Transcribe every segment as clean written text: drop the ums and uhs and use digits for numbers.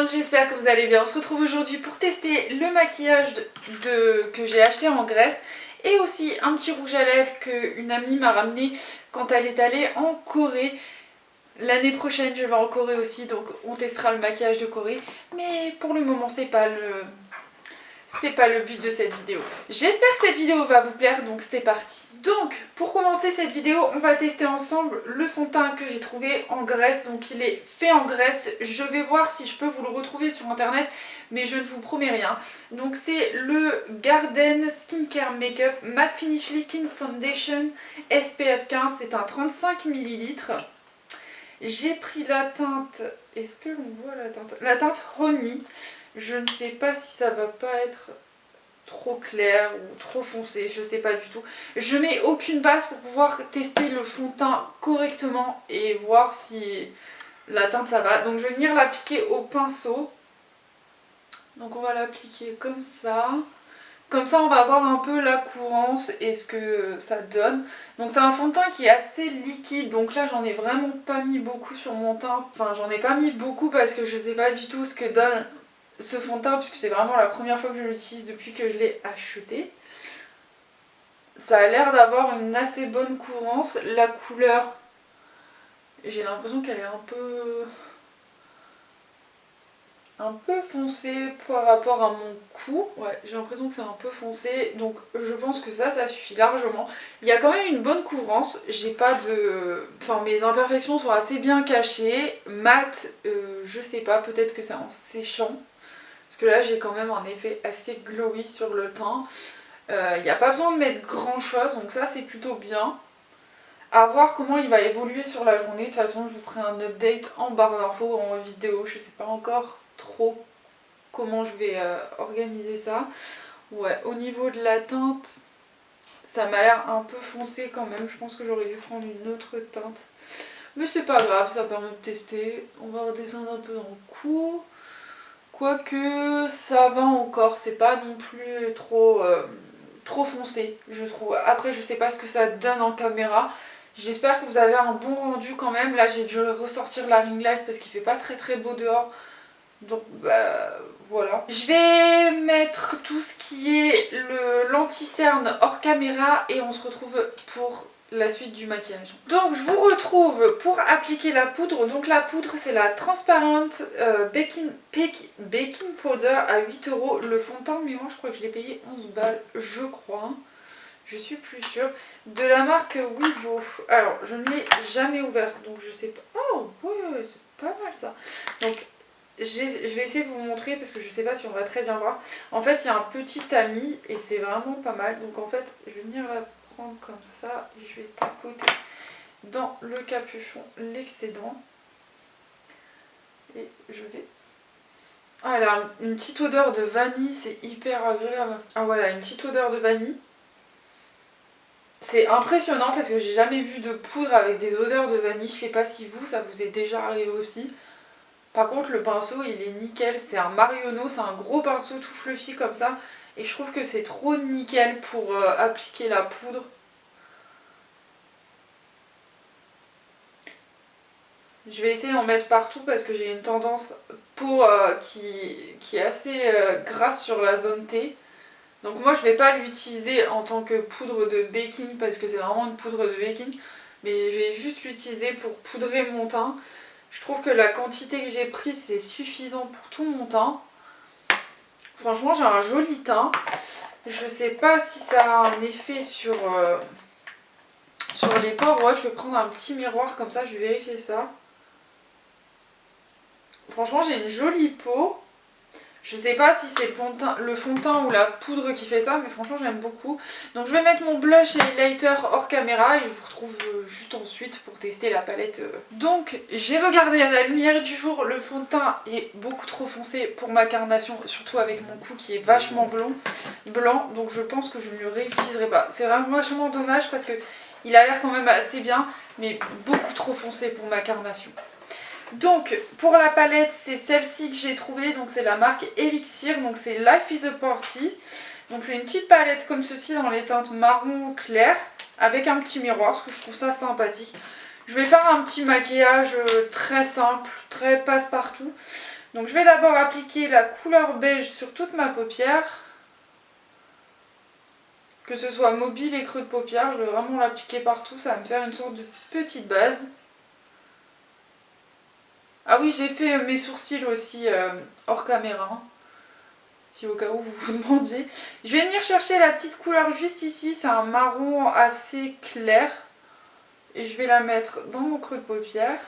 monde, j'espère que vous allez bien. On se retrouve aujourd'hui pour tester le maquillage que j'ai acheté en Grèce et aussi un petit rouge à lèvres qu'une amie m'a ramené quand elle est allée en Corée. L'année prochaine je vais en Corée aussi, donc on testera le maquillage de Corée, mais pour le moment c'est pas le but de cette vidéo. J'espère que cette vidéo va vous plaire, donc c'est parti. Donc, pour commencer cette vidéo, on va tester ensemble le fond de teint que j'ai trouvé en Grèce. Donc il est fait en Grèce. Je vais voir si je peux vous le retrouver sur internet, mais je ne vous promets rien. Donc c'est le Garden Skincare Makeup Matte Finish Liquid Foundation SPF 15. C'est un 35 ml. J'ai pris la teinte... Est-ce que l'on voit la teinte? La teinte Honey. Je ne sais pas si ça va pas être trop clair ou trop foncé, je sais pas du tout. Je mets aucune base pour pouvoir tester le fond de teint correctement et voir si la teinte ça va. Donc je vais venir l'appliquer au pinceau. Donc on va l'appliquer comme ça. Comme ça on va voir un peu la courance et ce que ça donne. Donc c'est un fond de teint qui est assez liquide. Donc là j'en ai vraiment pas mis beaucoup sur mon teint. Enfin j'en ai pas mis beaucoup parce que je sais pas du tout ce que donne ce fond de teint, puisque c'est vraiment la première fois que je l'utilise depuis que je l'ai acheté. Ça a l'air d'avoir une assez bonne courance. La couleur, j'ai l'impression qu'elle est un peu foncée par rapport à mon cou. Ouais, j'ai l'impression que c'est un peu foncé, donc je pense que ça suffit largement. Il y a quand même une bonne courance. J'ai pas de... Enfin, mes imperfections sont assez bien cachées. Mat, je sais pas, peut-être que c'est en séchant. Parce que là j'ai quand même un effet assez glowy sur le teint. Il n'y a pas besoin de mettre grand chose, donc ça c'est plutôt bien. À voir comment il va évoluer sur la journée. De toute façon je vous ferai un update en barre d'infos, en vidéo. Je sais pas encore trop comment je vais organiser ça. Ouais, au niveau de la teinte, ça m'a l'air un peu foncé quand même. Je pense que j'aurais dû prendre une autre teinte. Mais c'est pas grave, ça permet de tester. On va redescendre un peu en cours. Quoique ça va encore, c'est pas non plus trop foncé, je trouve. Après, je sais pas ce que ça donne en caméra. J'espère que vous avez un bon rendu quand même. Là, j'ai dû ressortir la ring light parce qu'il fait pas très beau dehors. Donc, bah voilà. Je vais mettre tout ce qui est l'anti-cerne hors caméra et on se retrouve pour la suite du maquillage. Donc je vous retrouve pour appliquer la poudre. Donc la poudre c'est la Transparent Baking Powder à 8 €. Le fond de teint, mais moi je crois que je l'ai payé 11 balles, je crois. Je suis plus sûre. De la marque Weibo. Alors je ne l'ai jamais ouverte donc je sais pas. Oh ouais, c'est pas mal ça. Donc je vais essayer de vous montrer parce que je sais pas si on va très bien voir. En fait il y a un petit tamis et c'est vraiment pas mal. Donc en fait je vais venir la prendre comme ça et je vais tapoter dans le capuchon l'excédent et je vais... Ah, elle a une petite odeur de vanille, c'est hyper agréable. Ah voilà, une petite odeur de vanille. C'est impressionnant parce que j'ai jamais vu de poudre avec des odeurs de vanille. Je sais pas si vous, ça vous est déjà arrivé aussi. Par contre le pinceau il est nickel, c'est un Marionneau, c'est un gros pinceau tout fluffy comme ça. Et je trouve que c'est trop nickel pour appliquer la poudre. Je vais essayer d'en mettre partout parce que j'ai une tendance peau qui est assez grasse sur la zone T. Donc moi je vais pas l'utiliser en tant que poudre de baking parce que c'est vraiment une poudre de baking. Mais je vais juste l'utiliser pour poudrer mon teint. Je trouve que la quantité que j'ai prise c'est suffisant pour tout mon teint. Franchement j'ai un joli teint. Je sais pas si ça a un effet sur les pores. Ouais, je vais prendre un petit miroir comme ça, je vais vérifier ça. Franchement j'ai une jolie peau. Je sais pas si c'est le fond de teint ou la poudre qui fait ça, mais franchement j'aime beaucoup. Donc je vais mettre mon blush et highlighter hors caméra et je vous retrouve juste ensuite pour tester la palette. Donc j'ai regardé à la lumière du jour, le fond de teint est beaucoup trop foncé pour ma carnation, surtout avec mon cou qui est vachement blanc, donc je pense que je ne le réutiliserai pas. C'est vraiment vachement dommage parce que il a l'air quand même assez bien, mais beaucoup trop foncé pour ma carnation. Donc pour la palette c'est celle-ci que j'ai trouvée, donc c'est la marque Elixir, donc c'est Life is a Party. Donc c'est une petite palette comme ceci dans les teintes marron clair avec un petit miroir, parce que je trouve ça sympathique. Je vais faire un petit maquillage très simple, très passe-partout. Donc je vais d'abord appliquer la couleur beige sur toute ma paupière. Que ce soit mobile et creux de paupière, je vais vraiment l'appliquer partout, ça va me faire une sorte de petite base. Ah oui, j'ai fait mes sourcils aussi hors caméra, si au cas où vous vous demandiez. Je vais venir chercher la petite couleur juste ici, c'est un marron assez clair. Et je vais la mettre dans mon creux de paupière.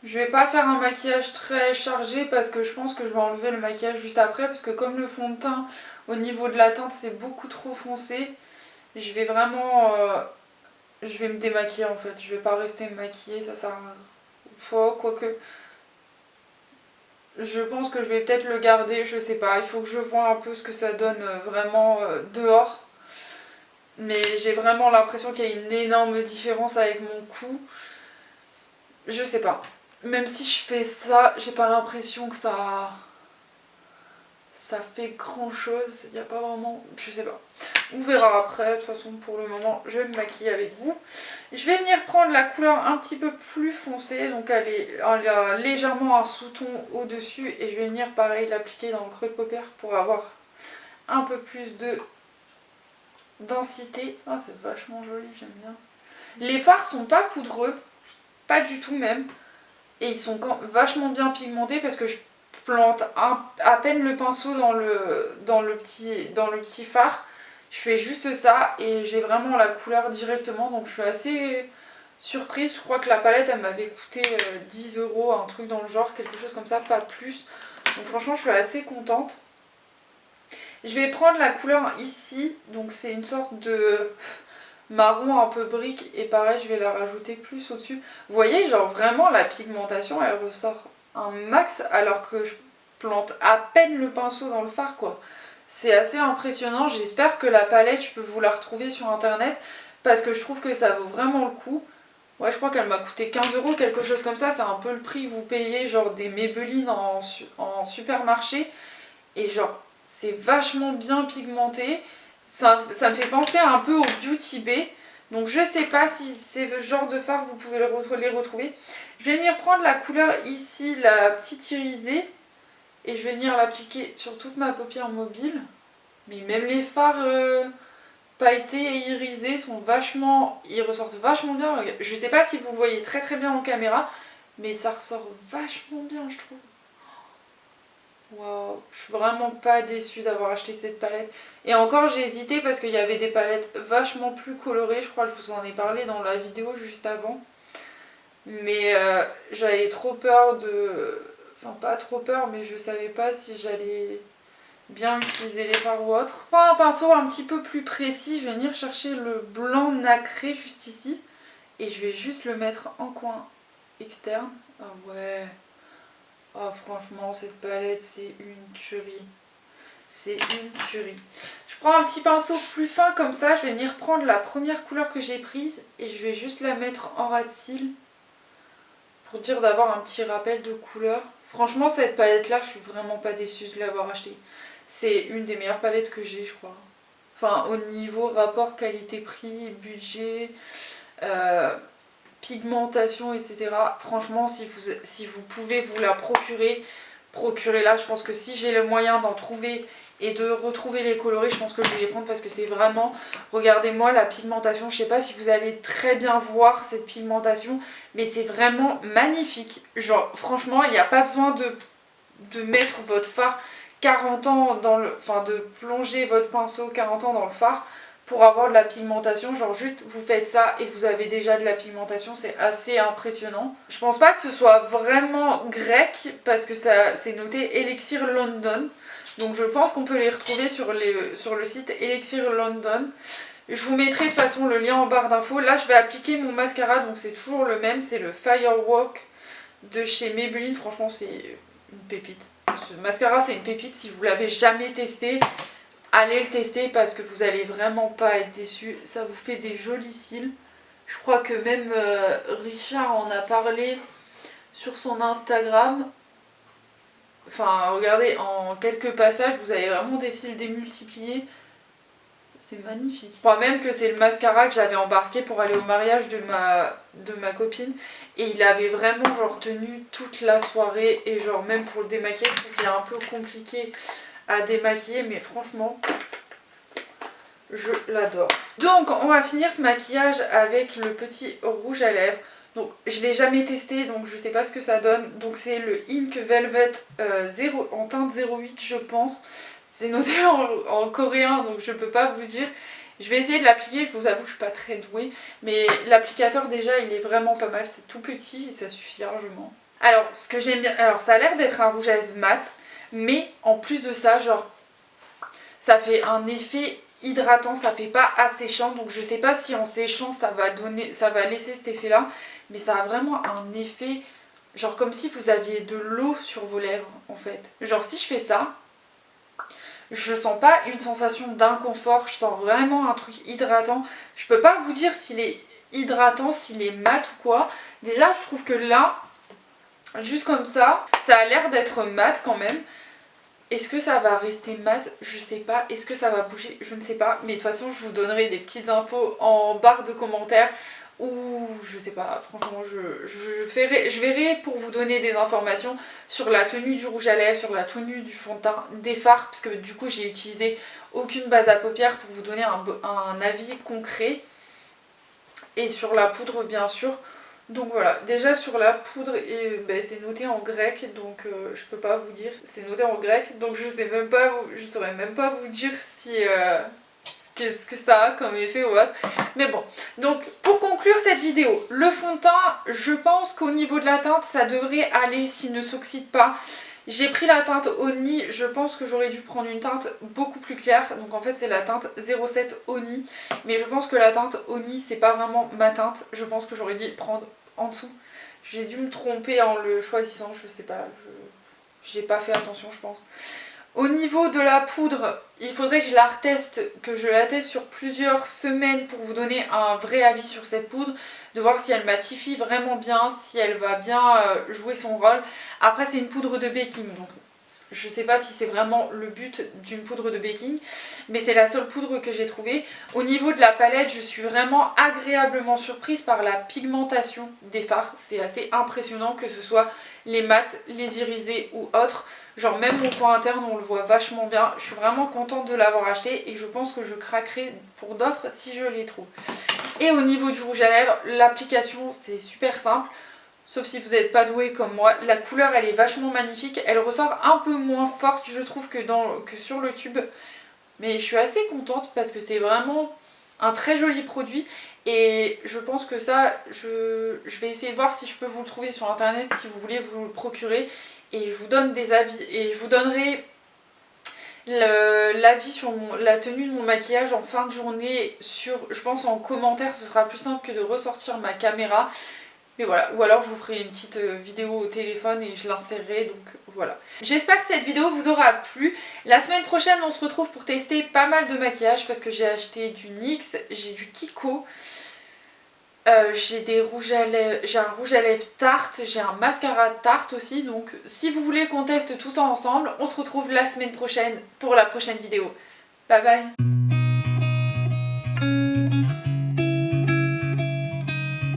Je vais pas faire un maquillage très chargé parce que je pense que je vais enlever le maquillage juste après. Parce que comme le fond de teint au niveau de la teinte c'est beaucoup trop foncé, je vais vraiment... je vais me démaquiller en fait. Je vais pas rester maquillée, ça sert à... Quoique... Je pense que je vais peut-être le garder, je sais pas. Il faut que je vois un peu ce que ça donne vraiment dehors. Mais j'ai vraiment l'impression qu'il y a une énorme différence avec mon cou. Je sais pas. Même si je fais ça, j'ai pas l'impression que ça fait grand chose. Il n'y a pas vraiment... Je sais pas. On verra après. De toute façon, pour le moment, je vais me maquiller avec vous. Je vais venir prendre la couleur un petit peu plus foncée. Donc elle a légèrement un sous-ton au-dessus. Et je vais venir, pareil, l'appliquer dans le creux de paupière pour avoir un peu plus de densité. Ah, c'est vachement joli, j'aime bien. Les fards sont pas poudreux. Pas du tout même. Et ils sont vachement bien pigmentés parce que je plante à peine le pinceau dans le petit fard. Je fais juste ça et j'ai vraiment la couleur directement. Donc je suis assez surprise. Je crois que la palette elle m'avait coûté 10 €, un truc dans le genre, quelque chose comme ça, pas plus. Donc franchement je suis assez contente. Je vais prendre la couleur ici. Donc c'est une sorte de... marron un peu brique et pareil je vais la rajouter plus au dessus. Vous voyez genre vraiment la pigmentation elle ressort un max alors que je plante à peine le pinceau dans le fard quoi. C'est assez impressionnant, j'espère que la palette je peux vous la retrouver sur internet parce que je trouve que ça vaut vraiment le coup. Ouais je crois qu'elle m'a coûté 15 € quelque chose comme ça, c'est un peu le prix que vous payez genre des Maybelline en supermarché et genre c'est vachement bien pigmenté. Ça me fait penser un peu au Beauty Bay. Donc je sais pas si c'est le genre de fard, vous pouvez les retrouver. Je vais venir prendre la couleur ici, la petite irisée. Et je vais venir l'appliquer sur toute ma paupière mobile. Mais même les fards pailletés et irisés sont vachement... Ils ressortent vachement bien. Je sais pas si vous le voyez très très bien en caméra. Mais ça ressort vachement bien je trouve. Waouh, je suis vraiment pas déçue d'avoir acheté cette palette. Et encore j'ai hésité parce qu'il y avait des palettes vachement plus colorées. Je crois que je vous en ai parlé dans la vidéo juste avant. Mais j'avais trop peur de... Enfin pas trop peur mais je savais pas si j'allais bien utiliser les fards ou autre. Je prends un pinceau un petit peu plus précis. Je vais venir chercher le blanc nacré juste ici. Et je vais juste le mettre en coin externe. Ah ouais... Oh franchement cette palette c'est une tuerie. C'est une tuerie. Je prends un petit pinceau plus fin comme ça. Je vais venir prendre la première couleur que j'ai prise. Et je vais juste la mettre en ras de cils. Pour dire d'avoir un petit rappel de couleur. Franchement cette palette là je suis vraiment pas déçue de l'avoir achetée. C'est une des meilleures palettes que j'ai je crois. Enfin au niveau rapport qualité-prix, budget... pigmentation etc. Franchement si vous pouvez vous la procurer, procurez-la. Je pense que si j'ai le moyen d'en trouver et de retrouver les coloris, je pense que je vais les prendre parce que c'est vraiment, regardez-moi la pigmentation, je sais pas si vous allez très bien voir cette pigmentation mais c'est vraiment magnifique. Genre franchement il n'y a pas besoin de mettre votre fard 40 ans dans le... Enfin de plonger votre pinceau 40 ans dans le fard pour avoir de la pigmentation, genre juste vous faites ça et vous avez déjà de la pigmentation, c'est assez impressionnant. Je pense pas que ce soit vraiment grec parce que c'est noté Elixir London, donc je pense qu'on peut les retrouver sur le site Elixir London. Je vous mettrai de toute façon le lien en barre d'infos. Là je vais appliquer mon mascara, donc c'est toujours le même, c'est le Firewalk de chez Maybelline, franchement c'est une pépite. Ce mascara c'est une pépite, si vous l'avez jamais testé, allez le tester parce que vous allez vraiment pas être déçus. Ça vous fait des jolis cils. Je crois que même Richard en a parlé sur son Instagram. Enfin regardez, en quelques passages vous avez vraiment des cils démultipliés. C'est magnifique. Je crois même que c'est le mascara que j'avais embarqué pour aller au mariage de ma copine. Et il avait vraiment genre tenu toute la soirée. Et genre même pour le démaquiller, je trouve qu'il est un peu compliqué à démaquiller. Mais franchement, je l'adore. Donc on va finir ce maquillage avec le petit rouge à lèvres. Donc je l'ai jamais testé, donc je sais pas ce que ça donne. Donc c'est le Ink Velvet en teinte 08 je pense. C'est noté en coréen, donc je peux pas vous dire. Je vais essayer de l'appliquer, je vous avoue je suis pas très douée. Mais l'applicateur déjà il est vraiment pas mal, c'est tout petit et ça suffit largement. Alors ce que j'aime bien, alors ça a l'air d'être un rouge à lèvres mat. Mais en plus de ça, genre ça fait un effet hydratant, ça fait pas asséchant. Donc je sais pas si en séchant ça va laisser cet effet là. Mais ça a vraiment un effet genre comme si vous aviez de l'eau sur vos lèvres en fait. Genre si je fais ça, je sens pas une sensation d'inconfort, je sens vraiment un truc hydratant. Je peux pas vous dire s'il est hydratant, s'il est mat ou quoi. Déjà je trouve que là, juste comme ça a l'air d'être mat quand même. Est-ce que ça va rester mat? Je sais pas. Est-ce que ça va bouger? Je ne sais pas. Mais de toute façon, je vous donnerai des petites infos en barre de commentaires. Ou je sais pas, franchement, je verrai pour vous donner des informations sur la tenue du rouge à lèvres, sur la tenue du fond de teint, des fards. Parce que du coup, j'ai utilisé aucune base à paupières pour vous donner un avis concret. Et sur la poudre, bien sûr. Donc voilà, déjà sur la poudre, c'est noté en grec, donc je peux pas vous dire, c'est noté en grec, donc je saurais même pas vous dire si qu'est-ce que ça a comme effet ou autre. Mais bon, donc pour conclure cette vidéo, le fond de teint, je pense qu'au niveau de la teinte, ça devrait aller s'il ne s'oxyde pas. J'ai pris la teinte Oni, je pense que j'aurais dû prendre une teinte beaucoup plus claire. Donc en fait c'est la teinte 07 Oni. Mais je pense que la teinte Oni c'est pas vraiment ma teinte. Je pense que j'aurais dû prendre en dessous. J'ai dû me tromper en le choisissant, je sais pas. J'ai pas fait attention je pense. Au niveau de la poudre, il faudrait que je la teste sur plusieurs semaines pour vous donner un vrai avis sur cette poudre, de voir si elle matifie vraiment bien, si elle va bien jouer son rôle. Après c'est une poudre de baking, donc je sais pas si c'est vraiment le but d'une poudre de baking, mais c'est la seule poudre que j'ai trouvée. Au niveau de la palette, je suis vraiment agréablement surprise par la pigmentation des fards. C'est assez impressionnant que ce soit les mats, les irisés ou autres. Genre même mon coin interne on le voit vachement bien. Je suis vraiment contente de l'avoir acheté et je pense que je craquerai pour d'autres si je les trouve. Et au niveau du rouge à lèvres, l'application c'est super simple. Sauf si vous n'êtes pas doué comme moi. La couleur elle est vachement magnifique. Elle ressort un peu moins forte je trouve que sur le tube. Mais je suis assez contente parce que c'est vraiment un très joli produit. Et je pense que ça, je vais essayer de voir si je peux vous le trouver sur internet si vous voulez vous le procurer. Et je vous donne des avis. Et je vous donnerai l'avis sur la tenue de mon maquillage en fin de journée. Je pense en commentaire, ce sera plus simple que de ressortir ma caméra. Mais voilà, ou alors je vous ferai une petite vidéo au téléphone et je l'insérerai, donc voilà. J'espère que cette vidéo vous aura plu. La semaine prochaine, on se retrouve pour tester pas mal de maquillage parce que j'ai acheté du NYX, j'ai du Kiko, j'ai un rouge à lèvres Tarte, j'ai un mascara Tarte aussi. Donc si vous voulez qu'on teste tout ça ensemble, on se retrouve la semaine prochaine pour la prochaine vidéo. Bye bye!